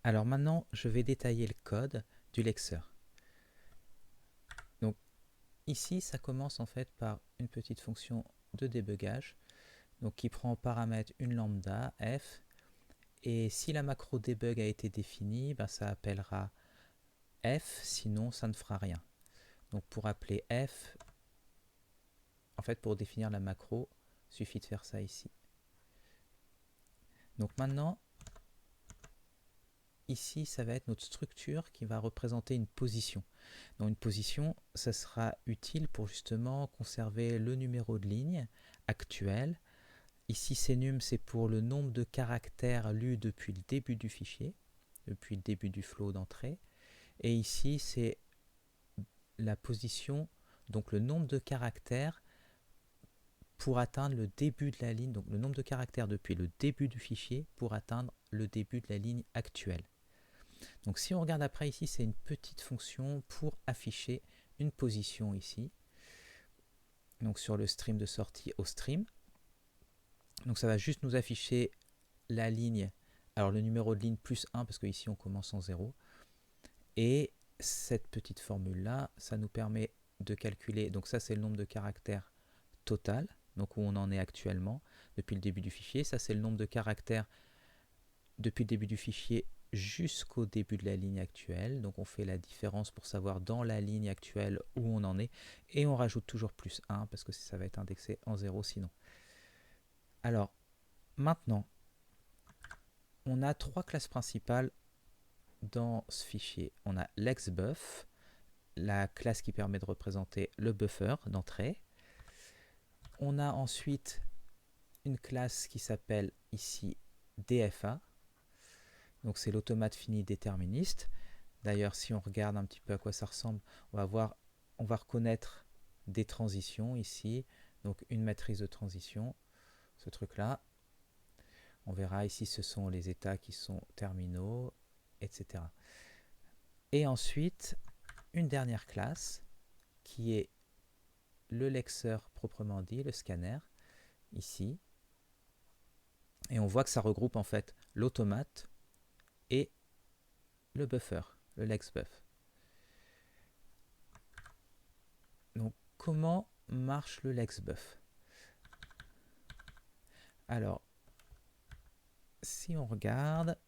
Alors maintenant, je vais détailler le code du lexeur. Donc ici, ça commence en fait par une petite fonction de débugage, donc qui prend en paramètre une lambda f, et si la macro debug a été définie, ben, ça appellera f, sinon ça ne fera rien. Donc pour appeler f, en fait pour définir la macro, il suffit de faire ça ici. Donc maintenant, ici, ça va être notre structure qui va représenter une position. Donc une position, ça sera utile pour justement conserver le numéro de ligne actuel. Ici, cnum, c'est pour le nombre de caractères lus depuis le début du fichier, depuis le début du flow d'entrée. Et ici, c'est la position, donc le nombre de caractères pour atteindre le début de la ligne, donc le nombre de caractères depuis le début du fichier pour atteindre le début de la ligne actuelle. Donc si on regarde après ici, c'est une petite fonction pour afficher une position ici. Donc sur le stream de sortie au stream. Donc ça va juste nous afficher la ligne, alors le numéro de ligne plus 1 parce qu'ici on commence en 0. Et cette petite formule là, ça nous permet de calculer, donc ça c'est le nombre de caractères total, donc où on en est actuellement depuis le début du fichier. Ça c'est le nombre de caractères depuis le début du fichier jusqu'au début de la ligne actuelle. Donc on fait la différence pour savoir dans la ligne actuelle où on en est. Et on rajoute toujours plus 1 parce que ça va être indexé en 0 sinon. Alors maintenant, on a trois classes principales dans ce fichier. On a l'exbuff, la classe qui permet de représenter le buffer d'entrée. On a ensuite une classe qui s'appelle ici DFA. Donc c'est l'automate fini déterministe. D'ailleurs, si on regarde un petit peu à quoi ça ressemble, on va reconnaître des transitions ici. Donc une matrice de transition, ce truc-là. On verra ici, ce sont les états qui sont terminaux, etc. Et ensuite, une dernière classe qui est le lexeur proprement dit, le scanner, ici. Et on voit que ça regroupe en fait l'automate et le buffer, le lexbuff. Donc, comment marche le lexbuff? Alors, si on regarde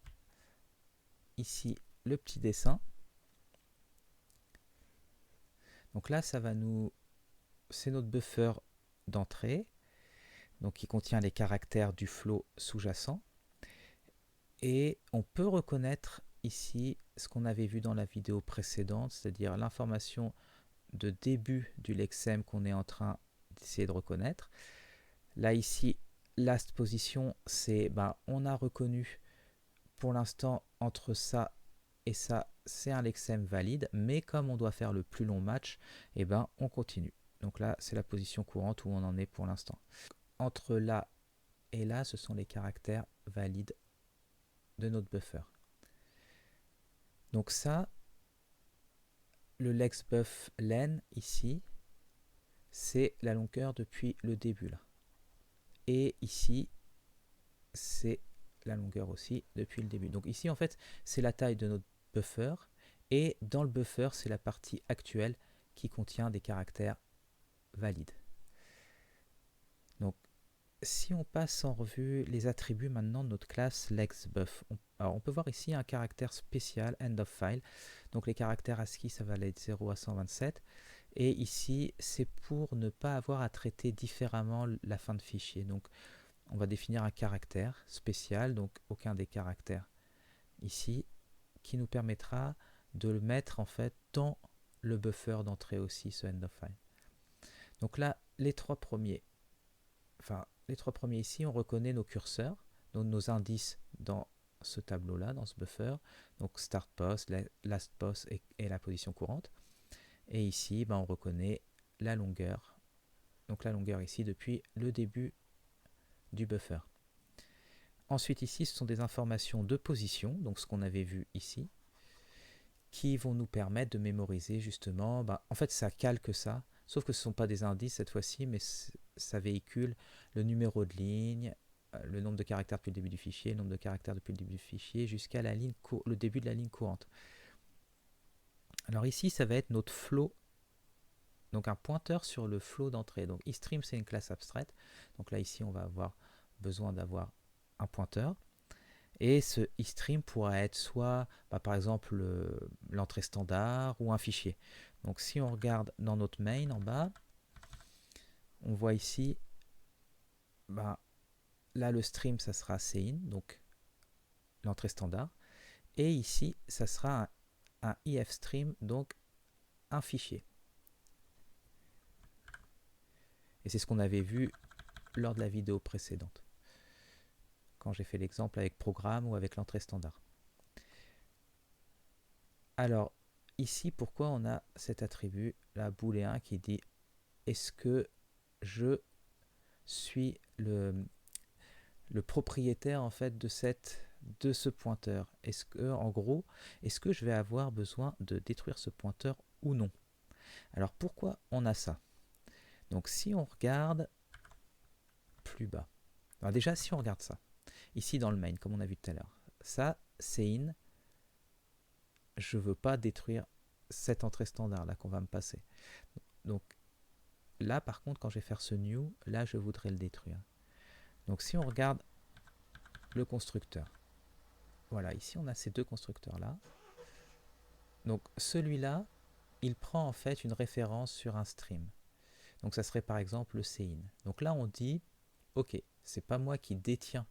ici le petit dessin, donc là, ça va nous... c'est notre buffer d'entrée, donc qui contient les caractères du flow sous-jacent. Et on peut reconnaître ici ce qu'on avait vu dans la vidéo précédente, c'est-à-dire l'information de début du lexem qu'on est en train d'essayer de reconnaître. Là, ici, last position, c'est on a reconnu pour l'instant entre ça et ça, c'est un lexem valide, mais comme on doit faire le plus long match, on continue. Donc là, c'est la position courante où on en est pour l'instant. Entre là et là, ce sont les caractères valides de notre buffer. Donc ça, le lexbuff len ici, c'est la longueur depuis le début là. Et ici, c'est la longueur aussi depuis le début. Donc ici, en fait, c'est la taille de notre buffer. Et dans le buffer, c'est la partie actuelle qui contient des caractères valides. Donc, si on passe en revue les attributs maintenant de notre classe lexbuff, alors on peut voir ici un caractère spécial, end of file. Donc les caractères ASCII, ça va être 0 à 127. Et ici, c'est pour ne pas avoir à traiter différemment la fin de fichier. Donc, on va définir un caractère spécial, donc aucun des caractères ici, qui nous permettra de le mettre en fait dans le buffer d'entrée aussi, ce end of file. Donc là, les trois premiers ici, on reconnaît nos curseurs, donc nos indices dans ce tableau-là, dans ce buffer, donc start post, last post et la position courante. Et ici, on reconnaît la longueur, donc la longueur ici depuis le début du buffer. Ensuite ici, ce sont des informations de position, donc ce qu'on avait vu ici, qui vont nous permettre de mémoriser justement, en fait ça calque ça, sauf que ce ne sont pas des indices cette fois-ci, mais ça véhicule le numéro de ligne, le nombre de caractères depuis le début du fichier, le nombre de caractères depuis le début du fichier, jusqu'à le début de la ligne courante. Alors ici, ça va être notre flow, donc un pointeur sur le flow d'entrée. Donc eStream, c'est une classe abstraite. Donc là, ici, on va avoir besoin d'avoir un pointeur. Et ce eStream pourra être soit, par exemple, l'entrée standard ou un fichier. Donc si on regarde dans notre main en bas, on voit ici, là le stream, ça sera CIN, donc l'entrée standard. Et ici, ça sera un ifstream, donc un fichier. Et c'est ce qu'on avait vu lors de la vidéo précédente, quand j'ai fait l'exemple avec programme ou avec l'entrée standard. Alors, ici, pourquoi on a cet attribut, la booléen, qui dit est-ce que je suis le propriétaire en fait de ce pointeur? Est-ce que, en gros, est-ce que je vais avoir besoin de détruire ce pointeur ou non? Alors, pourquoi on a ça? Donc, si on regarde plus bas, alors déjà, si on regarde ça, ici dans le main, comme on a vu tout à l'heure, ça, c'est in. Je ne veux pas détruire cette entrée standard là qu'on va me passer. Donc là, par contre, quand je vais faire ce new, là, je voudrais le détruire. Donc si on regarde le constructeur, voilà, ici on a ces deux constructeurs là. Donc celui-là, il prend en fait une référence sur un stream. Donc ça serait par exemple le CIN. Donc là on dit, ok, c'est pas moi qui détiens,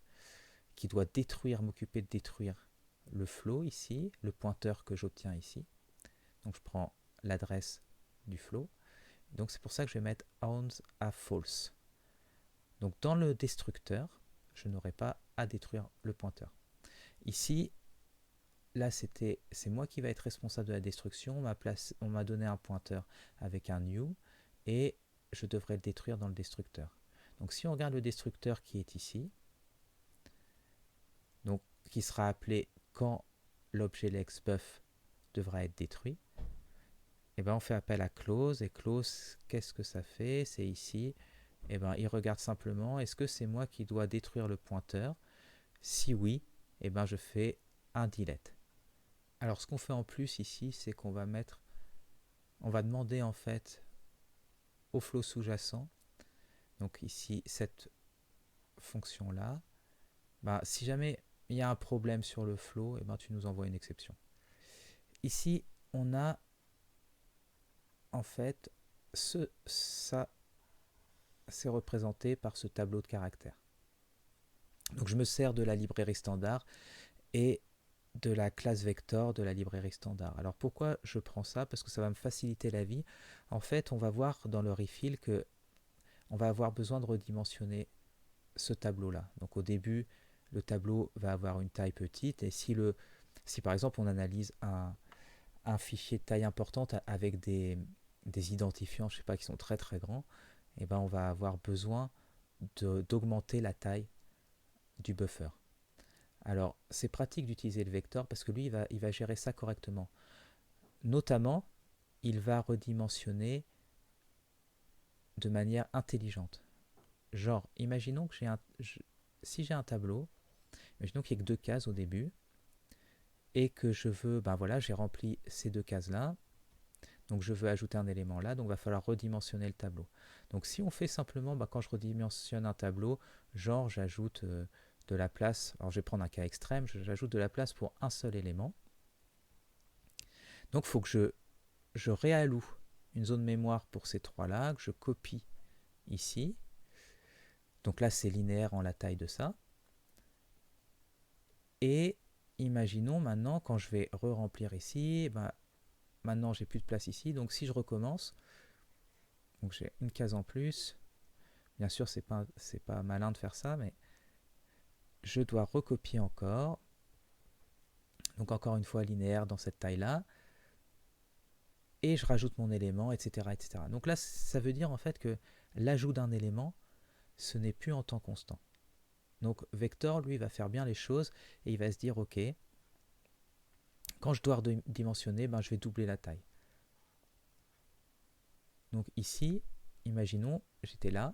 qui doit détruire, m'occuper de détruire le flow ici, le pointeur que j'obtiens ici. Donc je prends l'adresse du flow. Donc c'est pour ça que je vais mettre owns à false. Donc dans le destructeur, je n'aurai pas à détruire le pointeur. Ici, là c'est moi qui va être responsable de la destruction. On m'a donné un pointeur avec un new et je devrais le détruire dans le destructeur. Donc si on regarde le destructeur qui est ici, donc qui sera appelé quand l'objet lexBuff devra être détruit, et ben on fait appel à close, et close, qu'est-ce que ça fait? C'est ici, et ben il regarde simplement, est-ce que c'est moi qui dois détruire le pointeur? Si oui, et ben je fais un delete. Alors ce qu'on fait en plus ici, c'est qu'on va demander en fait au flow sous-jacent, donc ici cette fonction là, si jamais il y a un problème sur le flow, et ben tu nous envoies une exception. Ici on a en fait ça c'est représenté par ce tableau de caractères. Donc je me sers de la librairie standard et de la classe vector de la librairie standard. Alors pourquoi je prends ça? Parce que ça va me faciliter la vie. En fait, on va voir dans le refill que on va avoir besoin de redimensionner ce tableau-là. Donc au début, le tableau va avoir une taille petite, et si par exemple on analyse un fichier de taille importante avec des identifiants, je sais pas, qui sont très très grands, et ben on va avoir besoin d'augmenter la taille du buffer. Alors, c'est pratique d'utiliser le vecteur parce que lui, il va gérer ça correctement. Notamment, il va redimensionner de manière intelligente. Genre, imaginons que si j'ai un tableau, imaginons qu'il n'y ait que 2 cases au début, et que je veux, j'ai rempli ces 2 cases-là, donc je veux ajouter un élément là, donc il va falloir redimensionner le tableau. Donc si on fait simplement, quand je redimensionne un tableau, genre j'ajoute de la place, alors je vais prendre un cas extrême, j'ajoute de la place pour un seul élément. Donc il faut que je réalloue une zone mémoire pour ces 3 là, que je copie ici. Donc là c'est linéaire en la taille de ça. Et imaginons maintenant quand je vais re-remplir ici, maintenant j'ai plus de place ici, donc si je recommence, donc j'ai une case en plus, bien sûr c'est pas malin de faire ça, mais je dois recopier encore, donc encore une fois linéaire dans cette taille là, et je rajoute mon élément, etc., etc. Donc là ça veut dire en fait que l'ajout d'un élément, ce n'est plus en temps constant. Donc Vector lui va faire bien les choses, et il va se dire ok, quand je dois redimensionner, je vais doubler la taille. Donc ici, imaginons, j'étais là.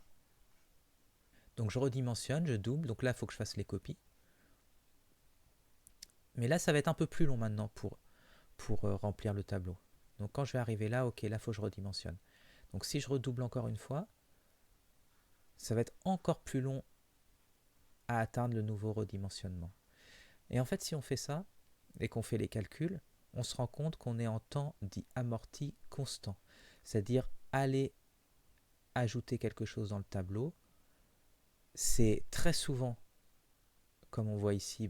Donc je redimensionne, je double, donc là il faut que je fasse les copies. Mais là ça va être un peu plus long maintenant pour remplir le tableau. Donc quand je vais arriver là, ok, là il faut que je redimensionne. Donc si je redouble encore une fois, ça va être encore plus long à atteindre le nouveau redimensionnement. Et en fait, si on fait ça, et qu'on fait les calculs, on se rend compte qu'on est en temps dit amorti constant. C'est-à-dire aller ajouter quelque chose dans le tableau, c'est très souvent, comme on voit ici,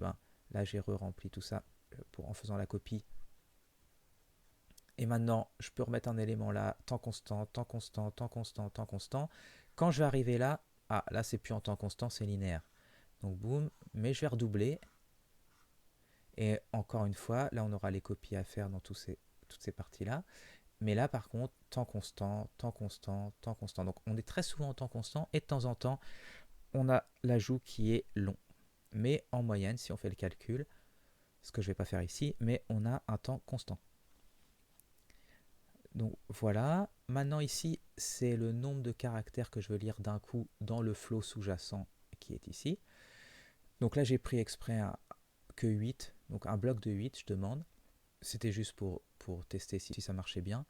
là j'ai re-rempli tout ça en faisant la copie. Et maintenant, je peux remettre un élément là, temps constant, temps constant, temps constant, temps constant. Quand je vais arriver là, là c'est plus en temps constant, c'est linéaire. Donc boum, mais je vais redoubler. Et encore une fois, là on aura les copies à faire dans toutes ces parties-là. Mais là par contre, temps constant, temps constant, temps constant. Donc on est très souvent en temps constant et de temps en temps, on a l'ajout qui est long. Mais en moyenne, si on fait le calcul, ce que je ne vais pas faire ici, mais on a un temps constant. Donc voilà, maintenant ici, c'est le nombre de caractères que je veux lire d'un coup dans le flow sous-jacent qui est ici. Donc là, j'ai pris exprès que 8, donc un bloc de 8, je demande. C'était juste pour tester si ça marchait bien.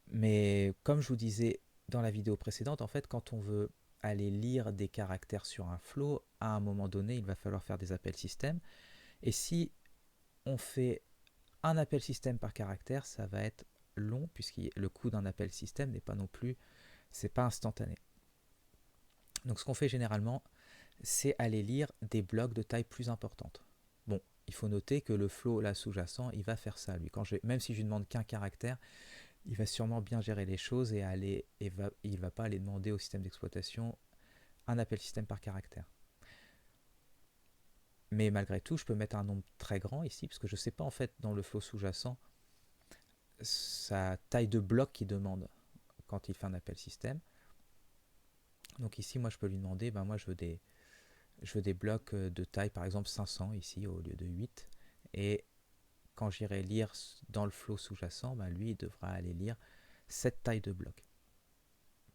Mais comme je vous disais dans la vidéo précédente, en fait, quand on veut aller lire des caractères sur un flow, à un moment donné, il va falloir faire des appels système. Et si on fait un appel système par caractère, ça va être long, puisque le coût d'un appel système n'est pas non plus, c'est pas instantané. Donc ce qu'on fait généralement, c'est aller lire des blocs de taille plus importante. Bon, il faut noter que le flow là sous-jacent, il va faire ça lui. Même si je lui demande qu'un caractère, il va sûrement bien gérer les choses et il va pas aller demander au système d'exploitation un appel système par caractère. Mais malgré tout, je peux mettre un nombre très grand ici, parce que je ne sais pas en fait dans le flow sous-jacent sa taille de bloc qu'il demande quand il fait un appel système. Donc ici, moi, je peux lui demander, moi, je veux des blocs de taille, par exemple 500 ici au lieu de 8. Et quand j'irai lire dans le flow sous-jacent, lui, il devra aller lire cette taille de bloc.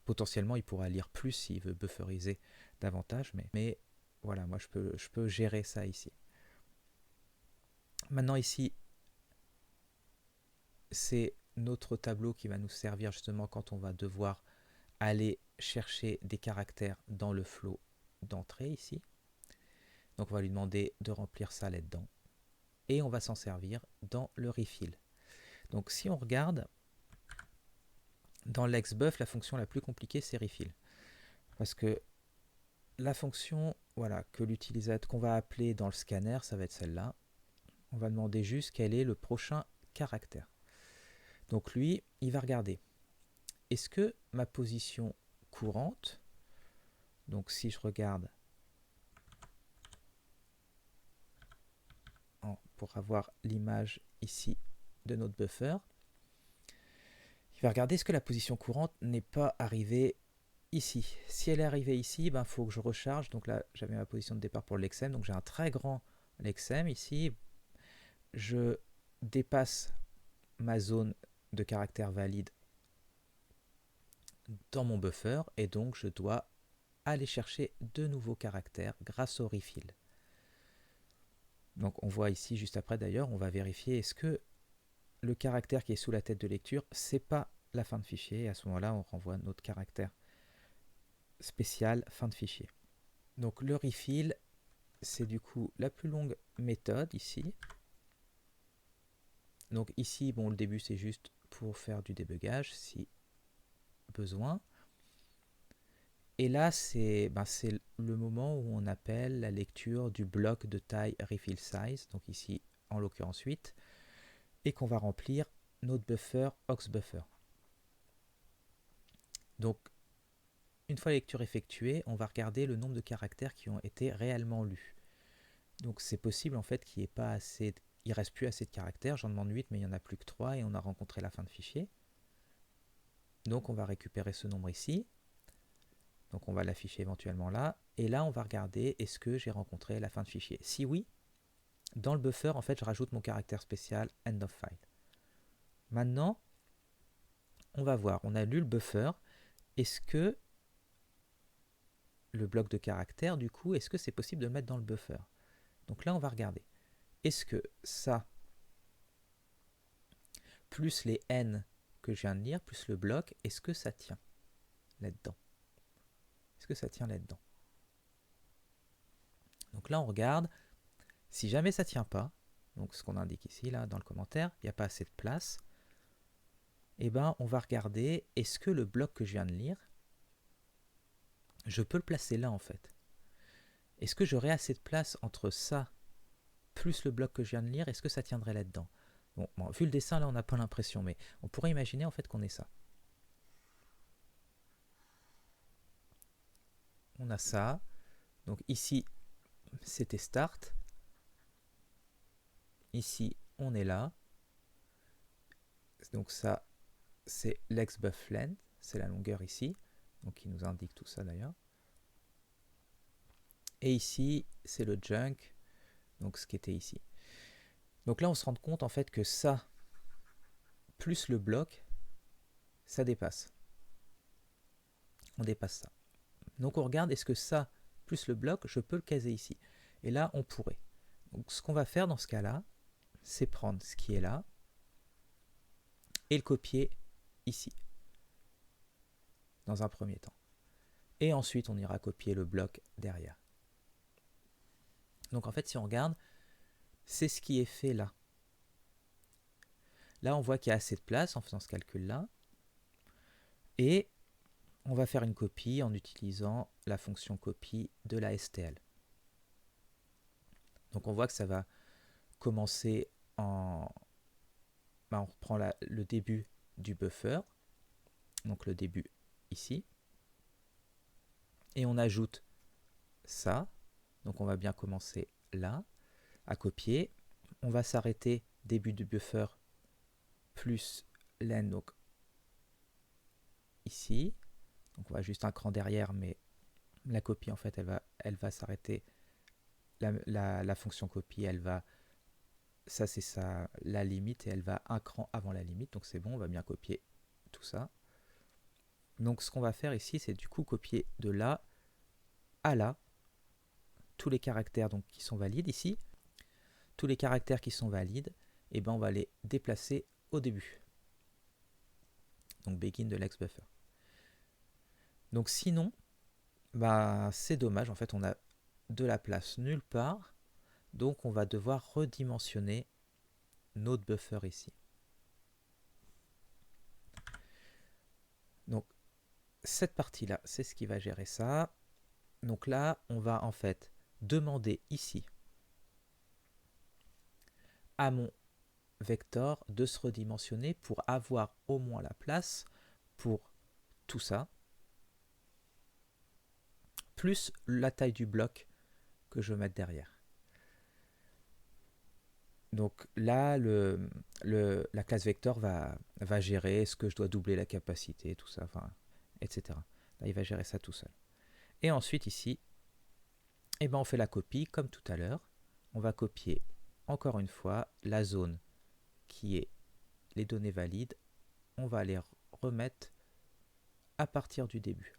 Potentiellement, il pourra lire plus s'il veut bufferiser davantage, mais voilà, moi, je peux gérer ça ici. Maintenant, ici, c'est notre tableau qui va nous servir justement quand on va devoir aller chercher des caractères dans le flow d'entrée ici. Donc on va lui demander de remplir ça là-dedans. Et on va s'en servir dans le refill. Donc si on regarde, dans l'XBuff, la fonction la plus compliquée, c'est refill. Parce que la fonction que l'utilisateur qu'on va appeler dans le scanner, ça va être celle-là. On va demander juste quel est le prochain caractère. Donc lui, il va regarder. Est-ce que ma position courante, donc si je regarde pour avoir l'image ici de notre buffer, il va regarder est-ce que la position courante n'est pas arrivée ici. Si elle est arrivée ici, il faut que je recharge. Donc là, j'avais ma position de départ pour le lexem, donc j'ai un très grand lexem ici. Je dépasse ma zone de caractère valide dans mon buffer et donc je dois aller chercher de nouveaux caractères grâce au refill. Donc on voit ici juste après d'ailleurs, on va vérifier est-ce que le caractère qui est sous la tête de lecture, c'est pas la fin de fichier, et à ce moment-là, on renvoie notre caractère spécial fin de fichier. Donc le refill, c'est du coup la plus longue méthode ici. Donc ici, le début, c'est juste pour faire du débugage, si besoin. Et là, c'est le moment où on appelle la lecture du bloc de taille refill size, donc ici, en l'occurrence 8, et qu'on va remplir notre buffer oxbuffer. Donc, une fois la lecture effectuée, on va regarder le nombre de caractères qui ont été réellement lus. Donc, c'est possible en fait qu'il n'y ait pas assez, il reste plus assez de caractères. J'en demande 8, mais il n'y en a plus que 3 et on a rencontré la fin de fichier. Donc, on va récupérer ce nombre ici. Donc on va l'afficher éventuellement là. Et là, on va regarder est-ce que j'ai rencontré la fin de fichier. Si oui, dans le buffer, en fait, je rajoute mon caractère spécial end of file. Maintenant, on va voir, on a lu le buffer. Est-ce que le bloc de caractère, du coup, est-ce que c'est possible de le mettre dans le buffer? Donc là, on va regarder. Est-ce que ça, plus les n que je viens de lire, plus le bloc, est-ce que ça tient là-dedans? Est-ce que ça tient là-dedans? Donc là, on regarde. Si jamais ça ne tient pas, donc ce qu'on indique ici, là, dans le commentaire, il n'y a pas assez de place, eh ben, on va regarder, est-ce que le bloc que je viens de lire, je peux le placer là, en fait? Est-ce que j'aurai assez de place entre ça plus le bloc que je viens de lire? Est-ce que ça tiendrait là-dedans? Bon, vu le dessin, là, on n'a pas l'impression, mais on pourrait imaginer, en fait, qu'on ait ça. On a ça. Donc ici, c'était start. Ici, on est là. Donc ça, c'est l'xBuffLength, c'est la longueur ici, donc qui nous indique tout ça d'ailleurs. Et ici, c'est le junk, donc ce qui était ici. Donc là, on se rend compte en fait que ça, plus le bloc, ça dépasse. On dépasse ça. Donc on regarde, est-ce que ça, plus le bloc, je peux le caser ici? Et là, on pourrait. Donc ce qu'on va faire dans ce cas-là, c'est prendre ce qui est là et le copier ici, dans un premier temps. Et ensuite, on ira copier le bloc derrière. Donc en fait, si on regarde, c'est ce qui est fait là. Là, on voit qu'il y a assez de place en faisant ce calcul-là. Et on va faire une copie en utilisant la fonction copie de la STL. Donc on voit que ça va commencer en... on reprend le début du buffer, donc le début ici. Et on ajoute ça. Donc on va bien commencer là, à copier. On va s'arrêter début du buffer plus len, donc ici. Donc on va juste un cran derrière, mais la copie en fait elle va s'arrêter. La fonction copie, elle va, ça c'est la limite et elle va un cran avant la limite, donc c'est bon, on va bien copier tout ça. Donc ce qu'on va faire ici, c'est du coup copier de là à là tous les caractères donc, qui sont valides ici. Tous les caractères qui sont valides, et ben on va les déplacer au début. Donc begin de l'xBuffer. Donc sinon, bah, c'est dommage, en fait on a de la place nulle part, donc on va devoir redimensionner notre buffer ici. Donc cette partie-là, c'est ce qui va gérer ça. Donc là, on va en fait demander ici à mon vecteur de se redimensionner pour avoir au moins la place pour tout ça, plus la taille du bloc que je veux mettre derrière. Donc là, la classe vecteur va gérer ce que je dois doubler la capacité, tout ça, enfin, etc. Là, il va gérer ça tout seul. Et ensuite, ici, eh ben, on fait la copie comme tout à l'heure. On va copier encore une fois la zone qui est les données valides. On va les remettre à partir du début.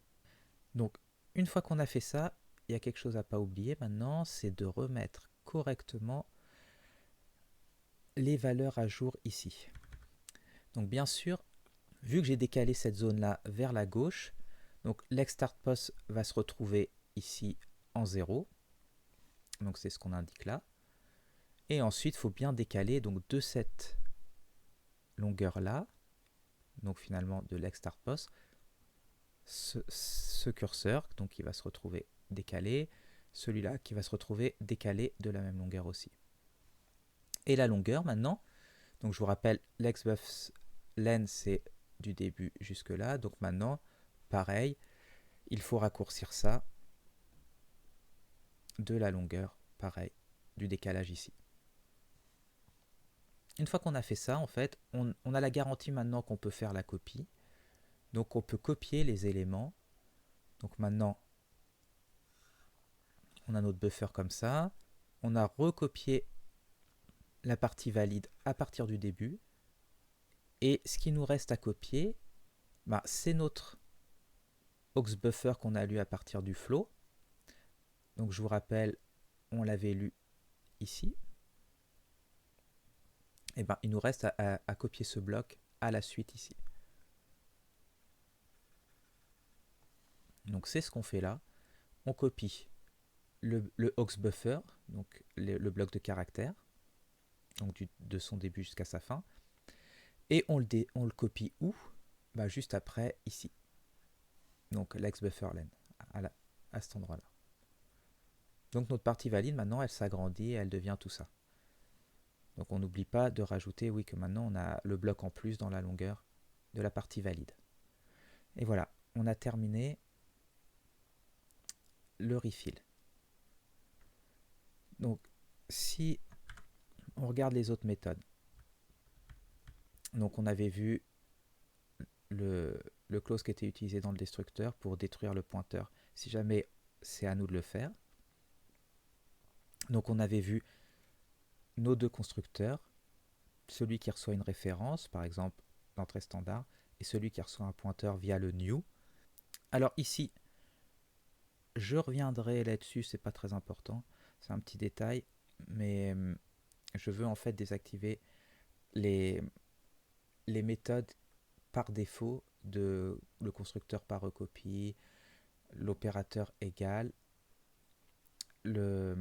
Donc, une fois qu'on a fait ça, il y a quelque chose à ne pas oublier maintenant, c'est de remettre correctement les valeurs à jour ici. Donc bien sûr, vu que j'ai décalé cette zone-là vers la gauche, donc l'exStartPost va se retrouver ici en 0. Donc c'est ce qu'on indique là. Et ensuite, il faut bien décaler donc, de cette longueur-là, donc finalement de l'exStartPost, ce curseur donc, qui va se retrouver décalé, celui-là qui va se retrouver décalé de la même longueur aussi. Et la longueur maintenant, donc je vous rappelle, l'xBuffLength c'est du début jusque là, donc maintenant, pareil, il faut raccourcir ça de la longueur, pareil, du décalage ici. Une fois qu'on a fait ça, en fait, on a la garantie maintenant qu'on peut faire la copie. Donc on peut copier les éléments. Donc maintenant, on a notre buffer comme ça. On a recopié la partie valide à partir du début. Et ce qui nous reste à copier, bah, c'est notre aux buffer qu'on a lu à partir du flow. Donc je vous rappelle, on l'avait lu ici. Et ben, il nous reste à copier ce bloc à la suite ici. Donc c'est ce qu'on fait là. On copie le aux buffer, donc le bloc de caractère, donc de son début jusqu'à sa fin. Et on le copie où? Bah, juste après, ici. Donc l'ex buffer len, à cet endroit-là. Donc notre partie valide, maintenant, elle s'agrandit et elle devient tout ça. Donc on n'oublie pas de rajouter, oui, que maintenant on a le bloc en plus dans la longueur de la partie valide. Et voilà, on a terminé le refill. Donc si on regarde les autres méthodes, donc on avait vu le clause qui était utilisé dans le destructeur pour détruire le pointeur, si jamais c'est à nous de le faire. Donc on avait vu nos deux constructeurs, celui qui reçoit une référence, par exemple l'entrée standard, et celui qui reçoit un pointeur via le new. Alors ici, je reviendrai là-dessus, c'est pas très important, c'est un petit détail, mais je veux en fait désactiver les méthodes par défaut de le constructeur par recopie, l'opérateur égal, le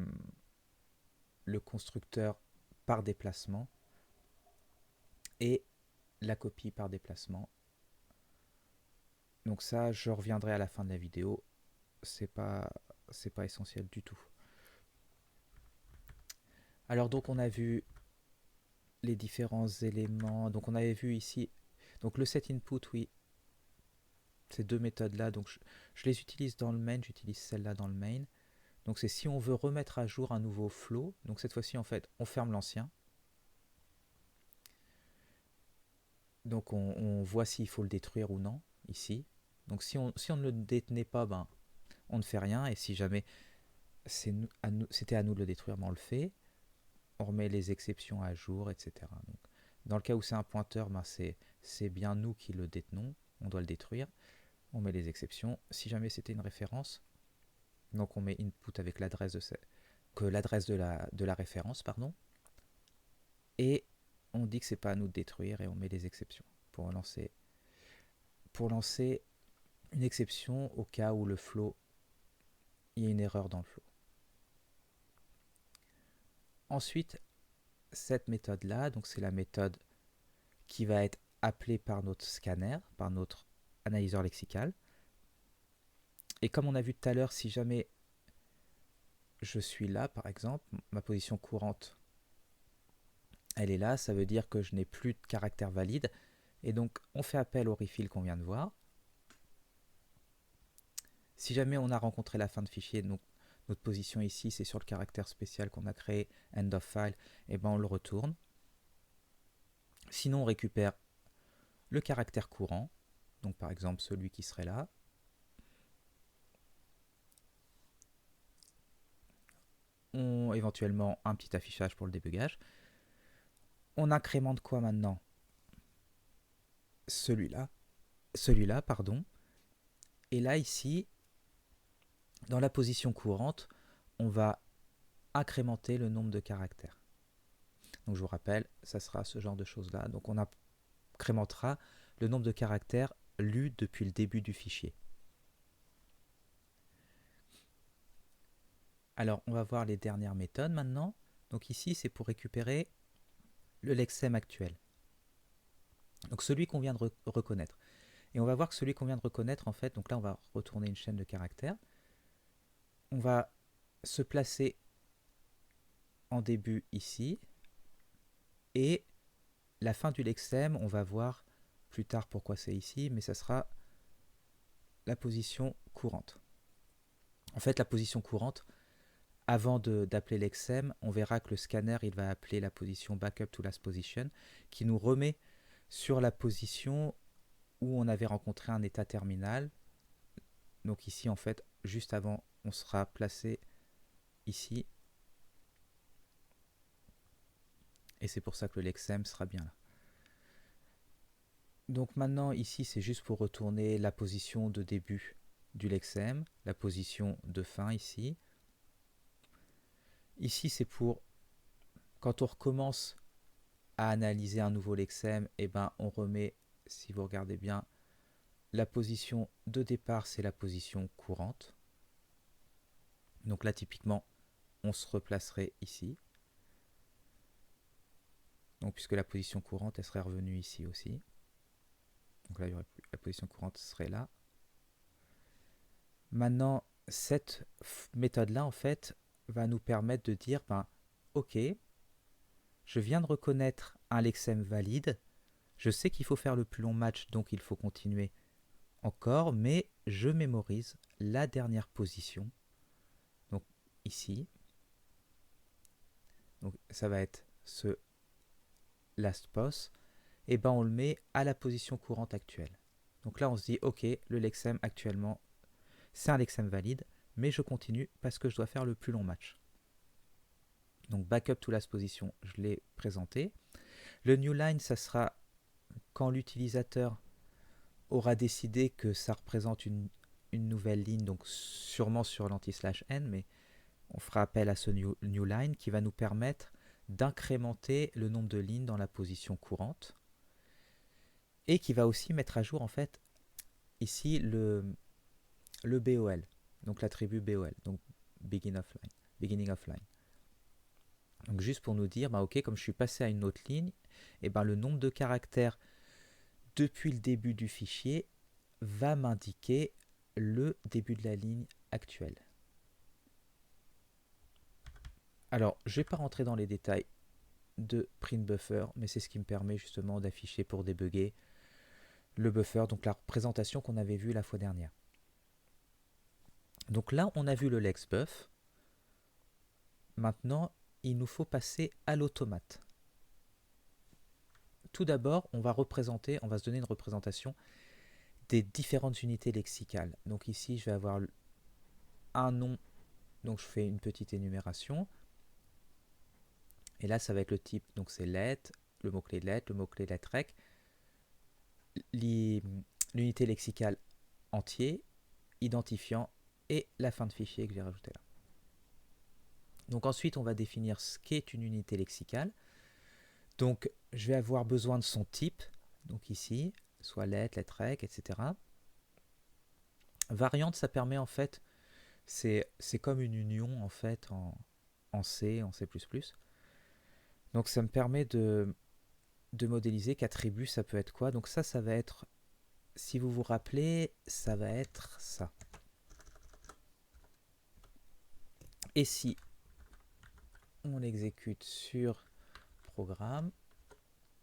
constructeur par déplacement et la copie par déplacement. Donc ça, je reviendrai à la fin de la vidéo. C'est pas essentiel du tout. Alors donc on a vu les différents éléments. Donc on avait vu ici, donc le set input, oui, ces deux méthodes là. Donc je les utilise dans le main, j'utilise celle-là dans le main. Donc c'est si on veut remettre à jour un nouveau flow. Donc cette fois-ci en fait, on ferme l'ancien. Donc on voit s'il faut le détruire ou non ici. Donc si on ne le détenait pas, ben on ne fait rien. Et si jamais c'était à nous de le détruire, ben on le fait. On remet les exceptions à jour, etc. Donc, dans le cas où c'est un pointeur, ben c'est bien nous qui le détenons. On doit le détruire. On met les exceptions. Si jamais c'était une référence, donc on met input avec l'adresse de la référence, pardon. Et on dit que c'est pas à nous de détruire et on met les exceptions pour lancer une exception au cas où le flow, il y a une erreur dans le flow. Ensuite, cette méthode-là, donc c'est la méthode qui va être appelée par notre scanner, par notre analyseur lexical. Et comme on a vu tout à l'heure, si jamais je suis là, par exemple, ma position courante, elle est là, ça veut dire que je n'ai plus de caractère valide. Et donc, on fait appel au refill qu'on vient de voir. Si jamais on a rencontré la fin de fichier, donc notre position ici, c'est sur le caractère spécial qu'on a créé, end of file, et ben on le retourne. Sinon, on récupère le caractère courant, donc par exemple celui qui serait là. Éventuellement un petit affichage pour le débugage. On incrémente quoi maintenant? Celui-là, pardon. Et là, ici, dans la position courante, on va incrémenter le nombre de caractères. Donc je vous rappelle, ça sera ce genre de choses-là. Donc on incrémentera le nombre de caractères lus depuis le début du fichier. Alors on va voir les dernières méthodes maintenant. Donc ici, c'est pour récupérer le lexème actuel. Donc celui qu'on vient de reconnaître. Et on va voir que celui qu'on vient de reconnaître, en fait, donc là on va retourner une chaîne de caractères. On va se placer en début ici. Et la fin du lexème, on va voir plus tard pourquoi c'est ici, mais ça sera la position courante. En fait, la position courante, avant d'appeler lexème, on verra que le scanner, il va appeler la position backup to last position, qui nous remet sur la position où on avait rencontré un état terminal. Donc ici, en fait, juste avant, on sera placé ici. Et c'est pour ça que le lexème sera bien là. Donc maintenant, ici, c'est juste pour retourner la position de début du lexème, la position de fin ici. Ici, c'est pour quand on recommence à analyser un nouveau lexème, et ben on remet, si vous regardez bien, la position de départ, c'est la position courante. Donc là, typiquement, on se replacerait ici. Donc puisque la position courante, elle serait revenue ici aussi. Donc là, la position courante serait là. Maintenant, cette méthode-là, en fait, va nous permettre de dire, ben, ok, je viens de reconnaître un lexème valide, je sais qu'il faut faire le plus long match, donc il faut continuer encore, mais je mémorise la dernière position, donc ici. Donc ça va être ce last pos, et ben on le met à la position courante actuelle. Donc là on se dit, ok, le lexème actuellement, c'est un lexème valide, mais je continue parce que je dois faire le plus long match. Donc backup to last position, je l'ai présenté. Le new line, ça sera quand l'utilisateur aura décidé que ça représente une nouvelle ligne, donc sûrement sur l'anti/n, mais on fera appel à ce new line qui va nous permettre d'incrémenter le nombre de lignes dans la position courante et qui va aussi mettre à jour en fait ici le BOL, donc l'attribut BOL, donc beginning of line. Donc juste pour nous dire, bah ok, comme je suis passé à une autre ligne, et ben le nombre de caractères depuis le début du fichier va m'indiquer le début de la ligne actuelle. Alors, je ne vais pas rentrer dans les détails de print buffer, mais c'est ce qui me permet justement d'afficher pour débugger le buffer, donc la représentation qu'on avait vue la fois dernière. Donc là, on a vu le lexbuff. Maintenant, il nous faut passer à l'automate. Tout d'abord, on va se donner une représentation des différentes unités lexicales. Donc ici, je vais avoir un nom, donc je fais une petite énumération. Et là, ça va être le type, donc c'est let, le mot-clé let, le mot-clé letrec, l'unité lexicale entier, identifiant et la fin de fichier que j'ai rajouté là. Donc ensuite, on va définir ce qu'est une unité lexicale. Donc, je vais avoir besoin de son type, donc ici, soit let, letrec, etc. Variante, ça permet en fait, c'est comme une union en fait en C, en C++. Donc ça me permet de modéliser qu'attribut, ça peut être quoi. Donc ça va être, si vous vous rappelez, ça va être ça. Et si on exécute sur programme,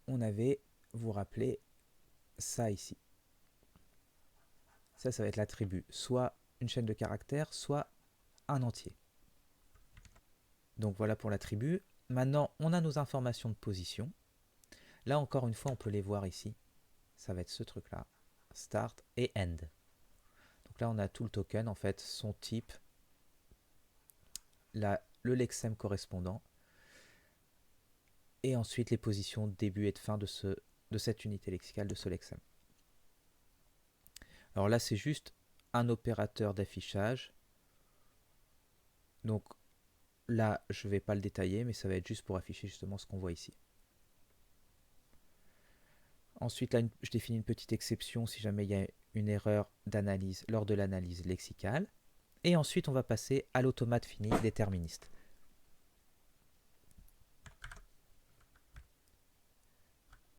on avait, vous rappelez, ça ici. Ça va être l'attribut, soit une chaîne de caractères, soit un entier. Donc voilà pour l'attribut. Maintenant, on a nos informations de position. Là, encore une fois, on peut les voir ici. Ça va être ce truc-là, start et end. Donc là, on a tout le token, en fait, son type, le lexème correspondant, et ensuite les positions de début et de fin de cette unité lexicale, de ce lexème. Alors là, c'est juste un opérateur d'affichage. Donc là, je ne vais pas le détailler, mais ça va être juste pour afficher justement ce qu'on voit ici. Ensuite, là, je définis une petite exception si jamais il y a une erreur d'analyse lors de l'analyse lexicale. Et ensuite, on va passer à l'automate fini déterministe.